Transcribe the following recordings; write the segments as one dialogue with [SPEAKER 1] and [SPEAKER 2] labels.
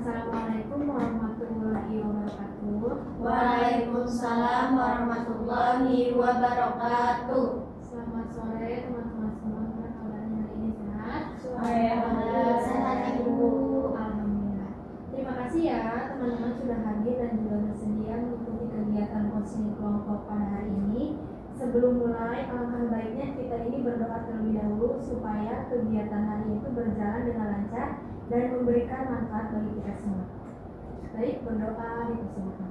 [SPEAKER 1] Assalamualaikum warahmatullahi wabarakatuh.
[SPEAKER 2] Waalaikumsalam warahmatullahi wabarakatuh.
[SPEAKER 1] Selamat sore teman-teman semua. Gimana kabarnya hari ini, sehat?
[SPEAKER 2] Alhamdulillah sehat Ibu.
[SPEAKER 1] Alhamdulillah. Terima kasih ya teman-teman sudah hadir dan juga bersedia mengikuti kegiatan coaching kelompok pada hari ini. Sebelum mulai, alangkah baiknya kita ini berdoa terlebih dahulu supaya kegiatan hari itu berjalan dengan lancar dan memberikan manfaat bagi kita semua. Baik, berdoa dipersilakan.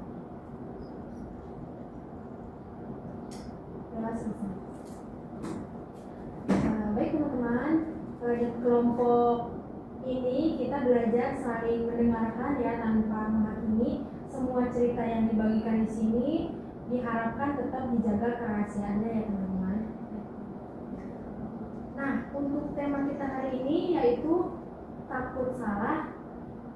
[SPEAKER 1] Doa selesai. Baik teman-teman, di kelompok ini kita belajar saling mendengarkan ya tanpa menghakimi. Semua cerita yang dibagikan di sini diharapkan tetap dijaga kerahasiaannya ya teman-teman. Nah, untuk tema kita hari ini yaitu takut salah,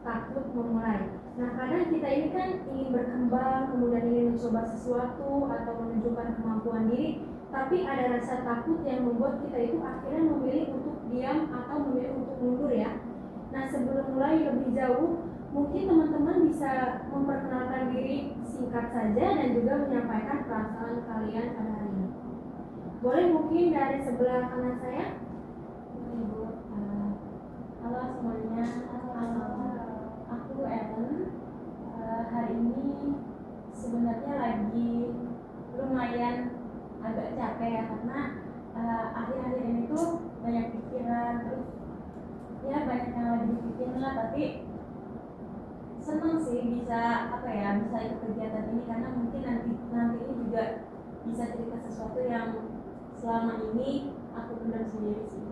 [SPEAKER 1] takut memulai. Nah, kadang kita ini kan ingin berkembang, kemudian ingin mencoba sesuatu atau menunjukkan kemampuan diri, tapi ada rasa takut yang membuat kita itu akhirnya memilih untuk diam atau memilih untuk mundur ya. Nah, sebelum mulai lebih jauh, mungkin teman-teman bisa memperkenalkan diri singkat saja dan juga menyampaikan perasaan kalian pada hari ini. Boleh mungkin dari sebelah kanan saya? Ibu.
[SPEAKER 2] Halo semuanya. Aku Ellen. Hari ini sebenarnya lagi lumayan agak capek ya karena akhir-akhir ini tuh banyak pikiran, terus ya banyak yang lagi dipikirin lah, tapi seneng sih bisa bisa ikut kegiatan ini karena mungkin nanti ini juga bisa cerita sesuatu yang selama ini aku pendam sendiri sih.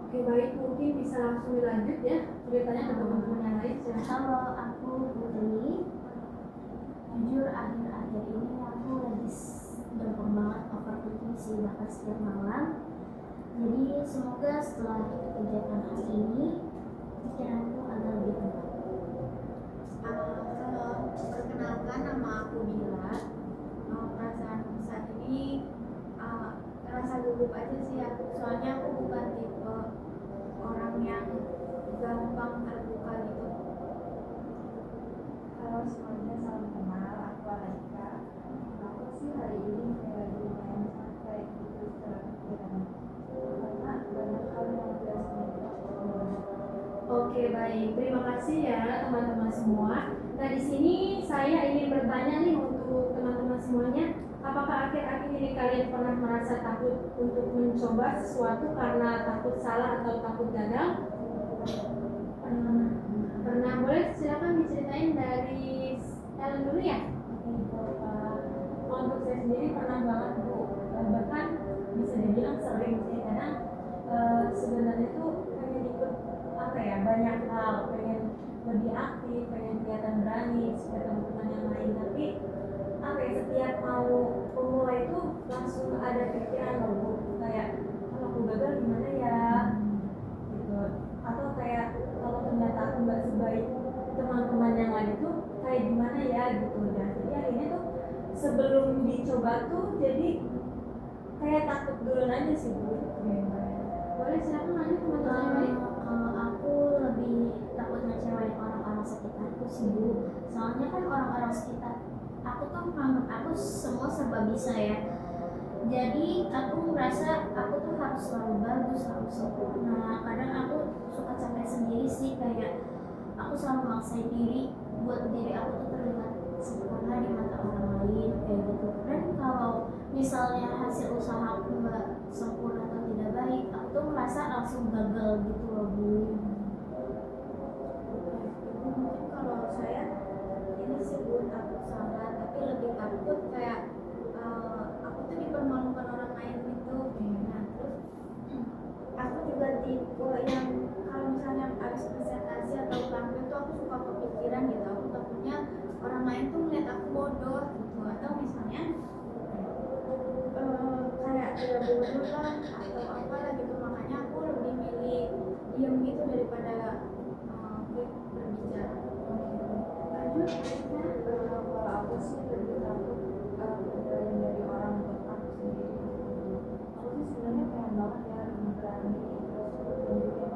[SPEAKER 1] Oke, baik, mungkin bisa langsung dilanjut ya ceritanya ke teman-teman yang lain.
[SPEAKER 3] Halo, aku Putri. Jujur akhir-akhir ini aku lagi gampang banget overthinking sih, bahkan setiap malam. Jadi semoga setelah ikut kegiatan hari ini pikiranku agak lebih tenang.
[SPEAKER 2] Halo, perkenalkan nama aku Bila. Perasaan saat ini rasa gugup aja sih aku, soalnya aku bukan tipe orang yang gampang terbuka gitu.
[SPEAKER 4] Halo semuanya, salam kenal, aku Alika. Aku sih hari ini kayak lagi lumayan santai gitu setelah kegiatan karena banyak hal yang udah semuanya.
[SPEAKER 1] Oke, baik. Terima kasih ya teman-teman semua. Nah, di sini saya ingin bertanya nih untuk teman-teman semuanya, apakah akhir-akhir ini kalian pernah merasa takut untuk mencoba sesuatu karena takut salah atau takut gagal? Pernah. Boleh silakan diceritain dari Ellen dulu ya.
[SPEAKER 2] Untuk saya sendiri pernah banget Bu, bahkan bisa dibilang sering sih, karena sebenarnya tuh pengen ikut banyak hal, pengen lebih aktif, pengen kelihatan berani seperti teman-teman yang lain, tapi setiap mau memulai itu langsung ada pikiran loh Bu, kayak kalau aku gagal gimana ya gitu, atau kayak kalau ternyata aku nggak sebaik teman-teman yang lain itu kayak gimana ya gitu. Dan jadi akhirnya tuh sebelum dicoba tuh jadi kayak takut duluan aja sih Bu.
[SPEAKER 1] Boleh silakan lanjut teman-teman yang lain.
[SPEAKER 3] Kalau aku lebih takut ngecewain orang-orang sekitarku sih Bu. Soalnya kan orang-orang sekitar aku tuh menganggap aku semua serba bisa ya. Jadi aku merasa aku tuh harus selalu bagus, selalu sempurna. Kadang aku suka capek sendiri sih, kayak aku selalu memaksain diri buat diri aku tuh terlihat sempurna di mata orang lain kayak gitu. Dan kalau misalnya hasil usaha aku nggak sempurna atau tidak baik, aku tuh merasa langsung gagal gitu loh Bu.
[SPEAKER 2] Mungkin kalau saya ini sih Bu, takut salah, tapi lebih takut kayak aku tuh dipermalukan orang lain gitu. Nah terus aku juga tipe yang kalau misalnya habis presentasi atau tampil tuh aku suka kepikiran gitu, aku takutnya orang lain tuh melihat aku bodoh gitu, atau misalnya kayak ada bodoh lah atau apalah gitu, makanya aku lebih milih diam gitu daripada berbicara.
[SPEAKER 1] Lanjut.
[SPEAKER 4] Kalau aku sih lebih takut penilaian dari orang buat aku sendiri. Aku sih sebenarnya pengen banget ya lebih berani terus tunjukin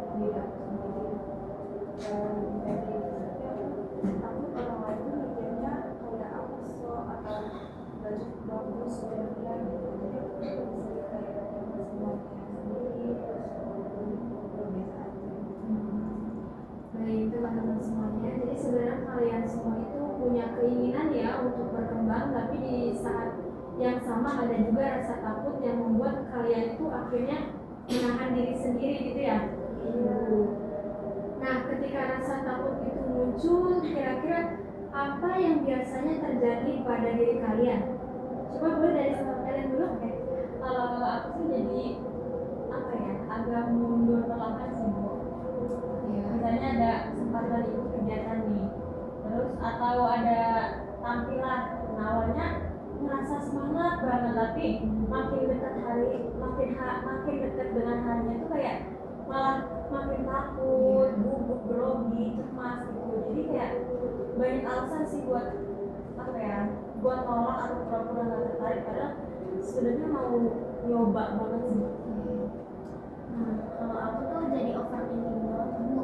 [SPEAKER 1] kalian semua itu punya keinginan ya untuk berkembang, tapi di saat yang sama ada juga rasa takut yang membuat kalian itu akhirnya menahan diri sendiri gitu ya. Nah, ketika rasa takut itu muncul, kira-kira apa yang biasanya terjadi pada diri kalian? Coba boleh dari sama kalian dulu.
[SPEAKER 2] Oke. Kalau aku sih jadi apa ya, agak mundur ke belakang sih Bu.
[SPEAKER 1] Ya.
[SPEAKER 2] Misalnya ada kesempatan ikut kegiatan nih, terus atau ada tampilan, nah, awalnya ngerasa semangat banget, tapi makin dekat makin dekat dengan harinya tuh kayak malah makin takut, gugup, grogi, cemas gitu. Jadi kayak banyak alasan sih buat apa ya, buat nolak atau pura-pura nggak tertarik, padahal sebenarnya mau nyoba banget sih.
[SPEAKER 3] Nah, kalau aku tuh jadi overthinking banget Bu.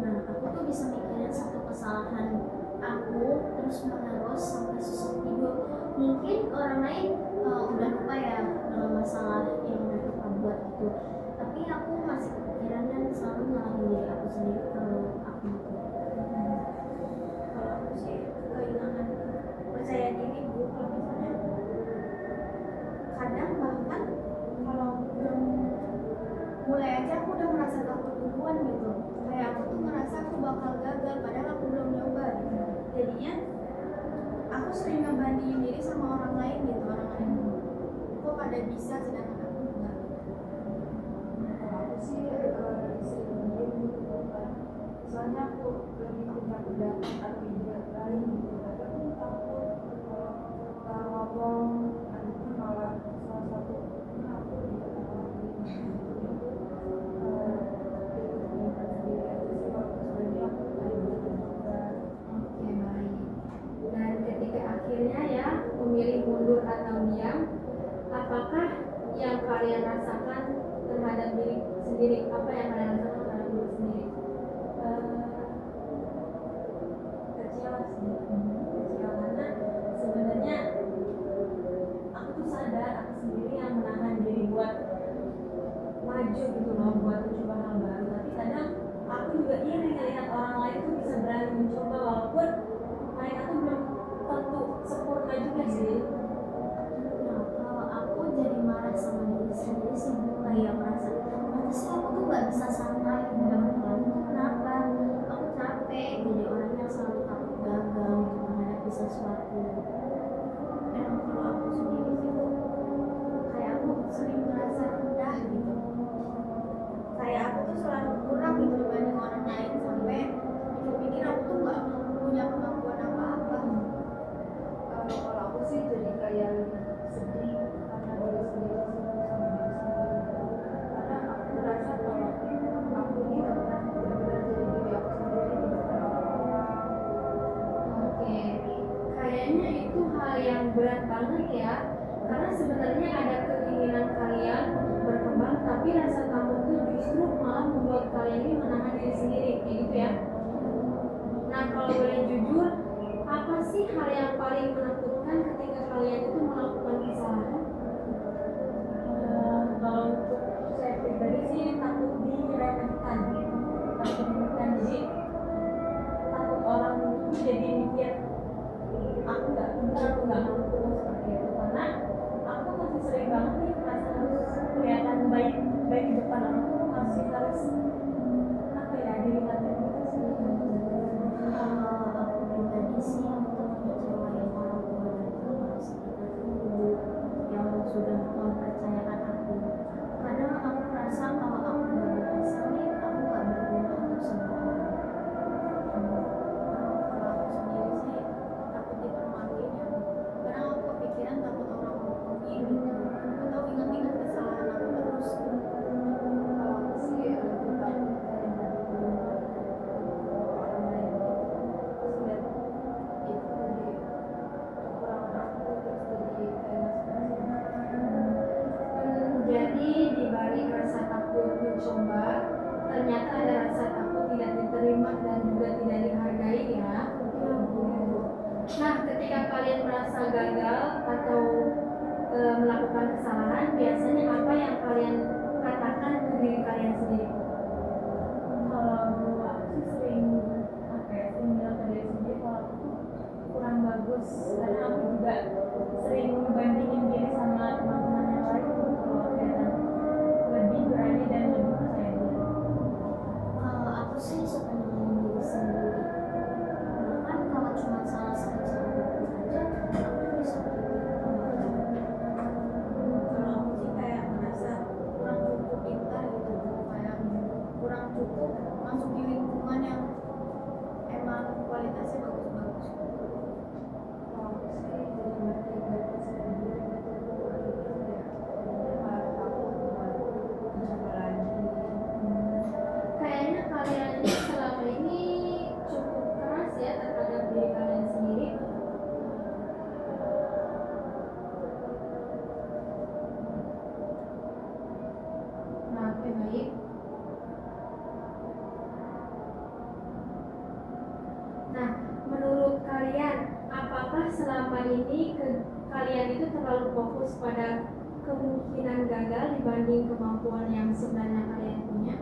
[SPEAKER 3] Nah, aku tuh bisa mikirin satu kesalahan aku terus menerus sampai susah tidur. Mungkin orang lain udah lupa ya masalah yang mereka buat itu, tapi aku masih kepikiran dan selalu nyalahin diri aku sendiri kalau aku gitu.
[SPEAKER 4] Kalau aku sih kehilangan percaya diri Bu, kalau misalnya kadang bahkan kalau belum mulai aja aku udah merasa takut duluan gitu, kayak aku tuh ngerasa aku bakal gagal padahal aku belum nyoba gitu. Jadinya aku sering ngebandingin diri sama orang lain gitu, orang lain kok pada bisa sedangkan aku enggak. Kalau aku sih sering diem gitu kan, soalnya aku lebih punya pendapat atau ide lain gitu, tapi aku takut kalau ngomong nanti malah salah satu aku tidak
[SPEAKER 1] Oke, baik. Dan ketika akhirnya ya memilih mundur atau diam, apakah yang kalian rasakan terhadap diri sendiri? Apa yang kalian rasakan terhadap diri sendiri?
[SPEAKER 2] Kecewa sih, kecewa karena sebenarnya aku tuh sadar aku sendiri yang menahan diri buat maju gitu loh, buat mencoba hal baru, tapi kadang aku juga iri ngelihat orang lain tuh bisa berani mencoba walaupun mereka tuh belum tentu sempurna juga sih.
[SPEAKER 3] Nah, kalau aku jadi marah sama diri sendiri sih Bu, kayak merasa masa sih aku tuh gak bisa santai dengan hal itu, kenapa aku capek jadi orang yang selalu takut gagal untuk menghadapi sesuatu. Dan kalau aku sendiri sih Bu, kayak aku sering merasa rendah gitu, kayak aku tuh selalu kurang gitu dibanding orang lain, sampai pikir-pikir aku tuh gak punya kemampuan apa-apa.
[SPEAKER 4] kalau aku sih jadi kayak sedih karena diri sendiri, sibuk sama diri sendiri, karena aku merasa kalau aku ini gak pernah benar-benar jadi diri aku sendiri di depan orang-orang.
[SPEAKER 1] Oke, kayaknya itu hal yang berat banget ya, karena sebenarnya ada keinginan kalian untuk berkembang, tapi rasa takut itu justru malah membuat kalian ini menahan diri sendiri, kayak gitu ya. Nah, kalau boleh jujur, apa sih hal yang paling menakutkan ketika kalian itu melakukan kesalahan?
[SPEAKER 2] Kalau untuk saya pribadi sih takut diremehkan, jadi takut orang itu jadi mikir aku nggak pintar, aku nggak mampu seperti itu, karena aku masih sering banget nih merasa harus kelihatan baik baik di depan orang tuh, masih harus apa ya, dilihatin gitu sih.
[SPEAKER 3] Kalau aku pribadi sih aku tetap ngecewain orang tua dan orang sekitar aku yang sudah mempercayakan aku. Kadang aku merasa kalau aku nggak berhasil nih, aku nggak berguna untuk semua orang.
[SPEAKER 4] Kalau aku sendiri sih takut dipermaluin ya, karena aku kepikiran takut orang ngomongin gitu, atau ingat-ingat kesalahan aku terus. Kalau aku sih lebih takut kayak orang lain gitu, terus lihat itu tadi kekurangan aku, terus jadi kayak
[SPEAKER 1] Jadi di balik rasa takut mencoba, ternyata ada rasa takut tidak diterima dan juga tidak dihargai ya. Nah, ketika kalian merasa gagal atau melakukan kesalahan, biasanya apa yang kalian katakan ke diri kalian sendiri?
[SPEAKER 2] Kalau aku sih sering apa ya, sering bilang ke diri sendiri
[SPEAKER 4] masuk di lingkungan yang emang kualitasnya bagus-bagus.
[SPEAKER 2] Kalau aku sih jadi berarti belajar sendiri gitu ya, malah takut buat mencoba lagi.
[SPEAKER 1] Kayaknya kalian selama ini cukup keras ya terhadap diri kalian sendiri. Nah, oke, baik. Nah, menurut kalian, apakah selama ini kalian itu terlalu fokus pada kemungkinan gagal dibanding kemampuan yang sebenarnya kalian punya?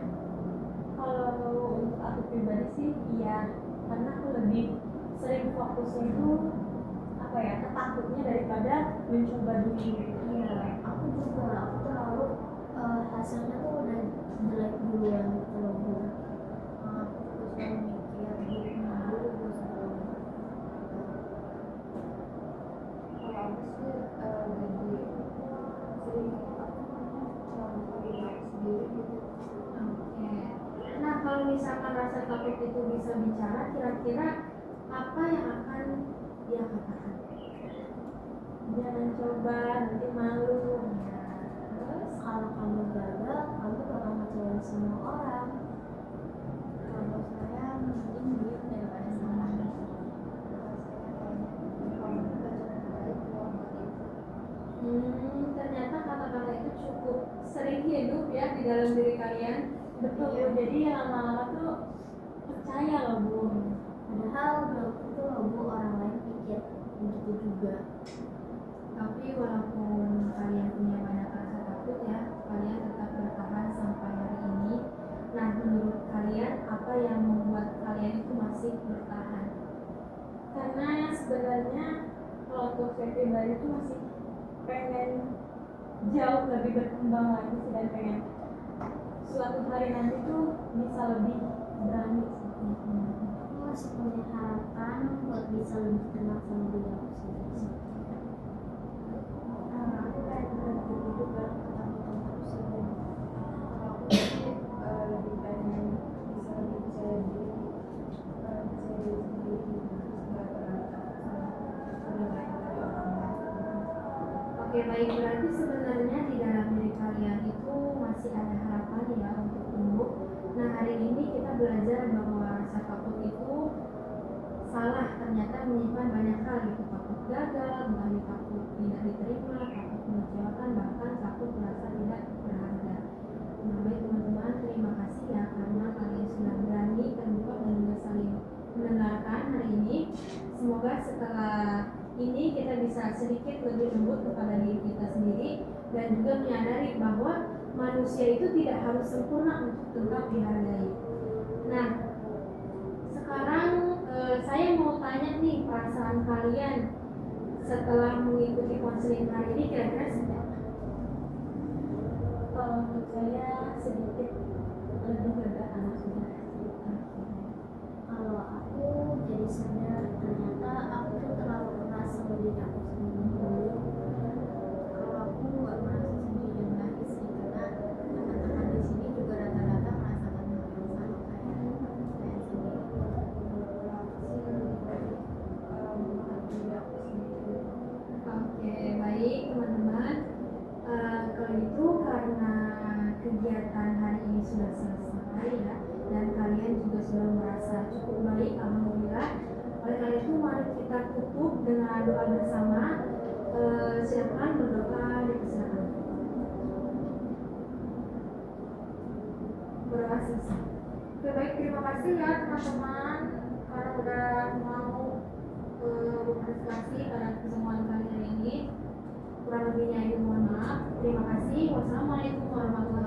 [SPEAKER 2] Kalau untuk aku pribadi sih iya, karena aku lebih sering fokusnya itu apa ya, ketakutnya daripada mencoba dulu.
[SPEAKER 3] Iya, aku juga, aku terlalu hasilnya tuh udah jelek duluan gitu loh Bu.
[SPEAKER 4] Aku juga selalu mikir buruknya dulu sebelum.
[SPEAKER 2] Kalau aku sih jadi sering diri aku sendiri gitu.
[SPEAKER 1] Oke. Nah, kalau misalkan rasa takut itu bisa bicara, kira-kira apa yang akan dia katakan?
[SPEAKER 2] Jangan coba, nanti malu.
[SPEAKER 3] Terus kalau kamu gagal, kamu bakal ngecewain semua orang.
[SPEAKER 4] Kalau saya mending diem daripada salah.
[SPEAKER 1] Ternyata kata-kata itu cukup sering hidup ya di dalam diri kalian.
[SPEAKER 2] Betul,
[SPEAKER 4] Iya.
[SPEAKER 2] jadi lama-lama tuh percaya loh Bu.
[SPEAKER 3] Padahal belum tentu loh Bu orang lain pikir begitu juga.
[SPEAKER 1] Tapi walaupun kalian punya banyak rasa takut ya, kalian tetap bertahan sampai hari ini. Nah, menurut kalian apa yang membuat kalian itu masih bertahan?
[SPEAKER 2] Karena sebenarnya kalau untuk saya pribadi itu masih pengen jauh lebih berkembang lagi sih, dan pengen suatu hari nanti tuh bisa lebih berani sih.
[SPEAKER 3] Aku masih punya harapan buat bisa lebih kenal sama diri aku sendiri.
[SPEAKER 2] Aku kayak berhenti hidup dalam ketakutan terus sih. Kalau aku sih lebih pengen bisa lebih percaya diri, sendiri, nggak berharap sama lain dari orang lain.
[SPEAKER 1] Oke, baik, berarti sebenarnya di dalam diri kalian itu masih ada harapan ya untuk tumbuh. Nah, hari ini kita belajar bahwa rasa takut itu salah, ternyata menyimpan banyak hal gitu. Takut gagal, entah takut tidak diterima, takut mengecewakan, bahkan takut merasa tidak berharga. Nah, baik teman-teman, terima kasih ya karena kalian sudah berani terbuka dan juga saling mendengarkan hari ini. Semoga setelah ini kita bisa sedikit lebih lembut kepada diri kita sendiri dan juga menyadari bahwa manusia itu tidak harus sempurna untuk tetap dihargai. Nah, sekarang saya mau tanya nih perasaan kalian setelah mengikuti konseling hari ini kira-kira seperti apa?
[SPEAKER 2] Kalau menurut saya sedikit lebih lega karena sudah.
[SPEAKER 3] Kalau aku jadi sadar ternyata aku tuh terlalu keras sama diri aku sendiri dulu.
[SPEAKER 4] Kalau aku nggak merasa sendirian lagi sih, karena teman-teman di sini juga rata-rata merasakan hal yang sama kayak saya sendiri.
[SPEAKER 1] Oke, baik teman-teman. Kalau itu karena kegiatan hari ini sudah selesai ya, dan kalian juga sudah merasa cukup baik, alhamdulillah. Oleh karena itu mari kita tutup dengan doa bersama. Silakan berdoa, dipersilakan. Berdoa selesai. Oke, baik, terima kasih ya teman-teman karena udah mau berpartisipasi pada pertemuan kali ini. Kurang lebihnya itu mohon maaf. Terima kasih. Wassalamualaikum warahmatullahi wabarakatuh.